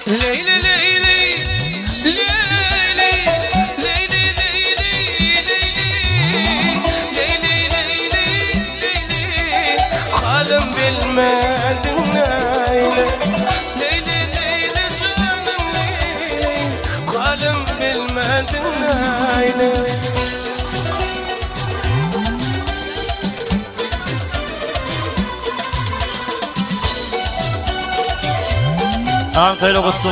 Leyli leyli leyli leyli leyli leyli halim bilmedin neyle leyli leyli canım leyli halim bilmedin neyle. Ankara Kustu.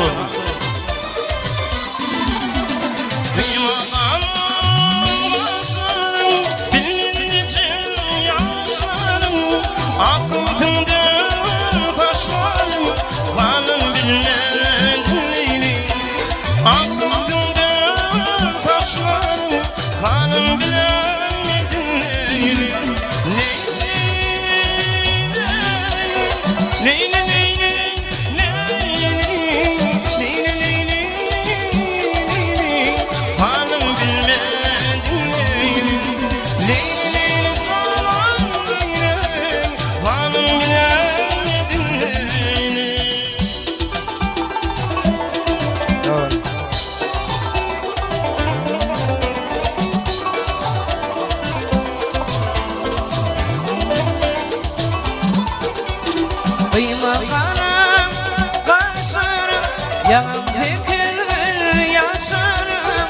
Yanım fikir yaşarım,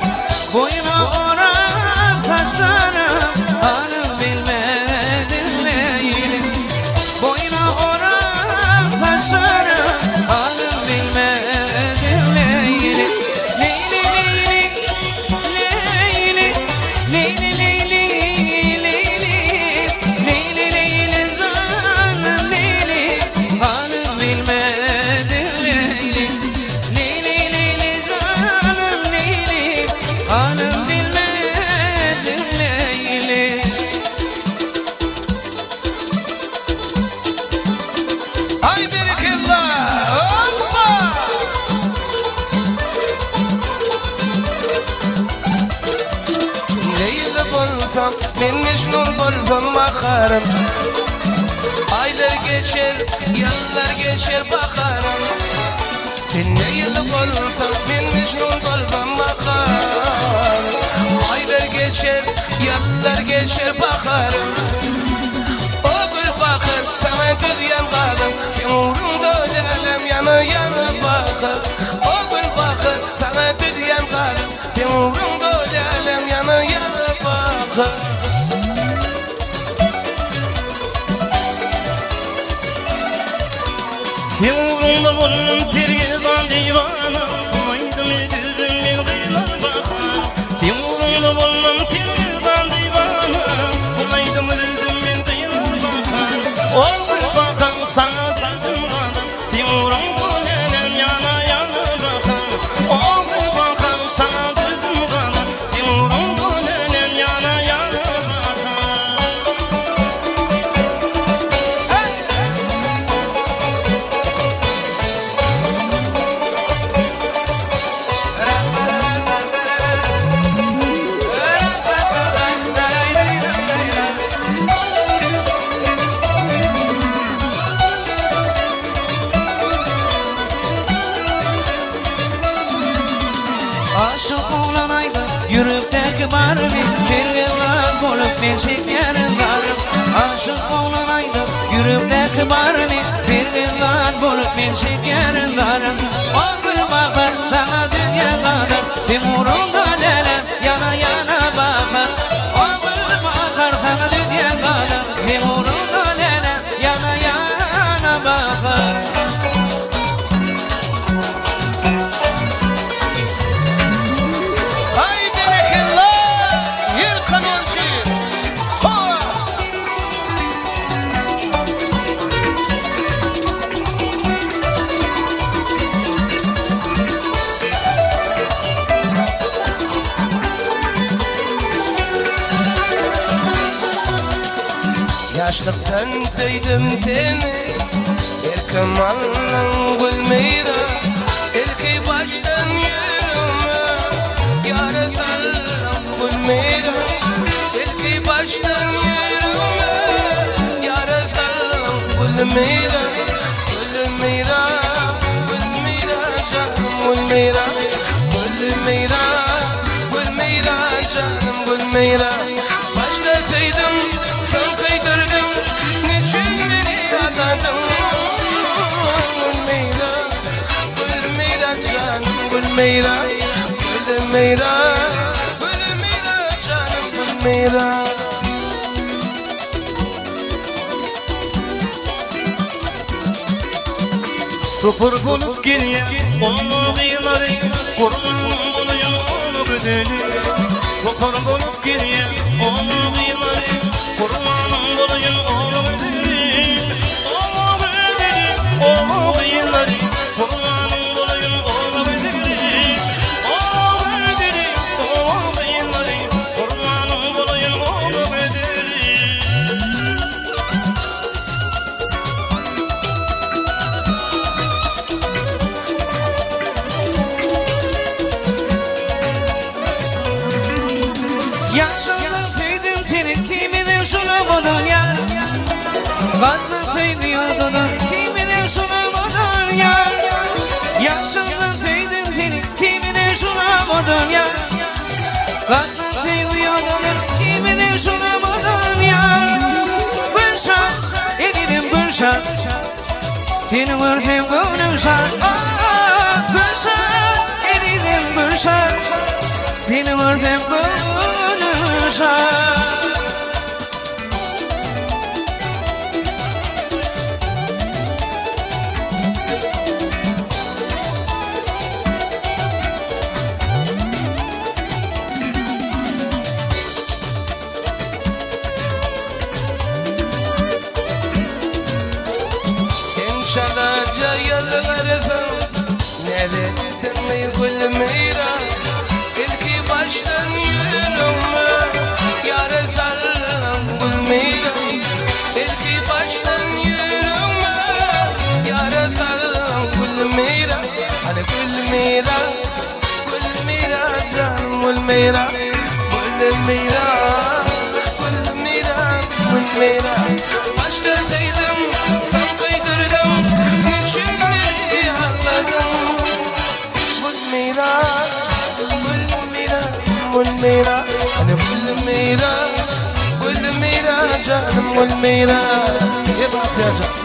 boyuna oran taşarım, halim bilmedin leylim. Boyuna oran taşarım, halim bilmedin leylim. Leyli leyli, leyli leyli, leyli leyli, leyli leyli canım leyli, halim bilmedin leylim. Ben Mecnun bulsam bakarım, aylar geçer, yıllar geçer bakarım. Ben ne yılı bulsam, ben Mecnun bulsam bakarım. Aylar geçer, yıllar geçer bakarım. O gül bakır, sana gül yanlarım, umurumda ölelim yana yana bakır. O gül bakır, sana gül yanlarım, umurumda ölelim yana yana bakır. Yolunda bulunum tirgizan divana, maydım edildim bir kıyılar bakar. Yolunda bulunum tirgizan divana, maydım edildim bir kıyılar bakar. Ol bir bakan sana derdim kadar, Timur'un kulenem yana yana bakar. Ol bir bakan sana derdim kadar, Timur'un kulenem yana yana bakar. Aşık olanaydı yürekteki barbi, bir yıllar olup ben çekmeyen darım. Aşık olanaydı yürekteki barbi, bir yıllar olup ben çekmeyen darım. O bir bakar sana dünya kadar, Timur'un kalele yana yana bakar. O bir bakar sana dünya kadar, Timur'un kalele yana yana bakar. Yaşlıktan tüydüm seni, erkemanla gülmeydi, ilki baştan yürüme, yaradan gülmeydi, ilki baştan yürüme, yaradan gülmeydi, gülmeydi, gülmeydi can. Gülmeyra, Gülmeyra, Gülmeyra canım Gülmeyra. Topur bulup geliyor onu kıyıları, kurban bulayım onu bedeli. Topur bulup geliyor onu kıyıları, kurban bulayım onu bedeli. Onu bedeli, onu kıyıları, kurban bulayım onu bedeli. Onu bedeli, onu kıyıları, kurban bulayım onu bedeli. Yaşlı tüydüm seni kimine şulamadın ya. Kanlı tüydüyordun kimine şulamadın ya. Yaşlı tüydüm seni kimine şulamadın ya. Kanlı tüydüyordun kimine şulamadın ya. Bırşat edilim bırşat, seni vurdum konuşat. Bırşat edilim bırşat, seni vurdum konuşat. Şalaca yalvardım neredesin ey Gülmeyra, ilki baştan yürüme yaradan Gülmeyra, ilki baştan yürüme yaradan Gülmeyra. Hani Gülmeyra, Gülmeyra canım Gülmeyra, Gülmeyra, Gülmeyra, Gülmeyra. Başkasaydım sen kaydırdım, içimleri anladım. Gülmeyra, Gülmeyra, Gülmeyra, hani Gülmeyra, Gülmeyra canım Gülmeyra. Ye bak ya canım.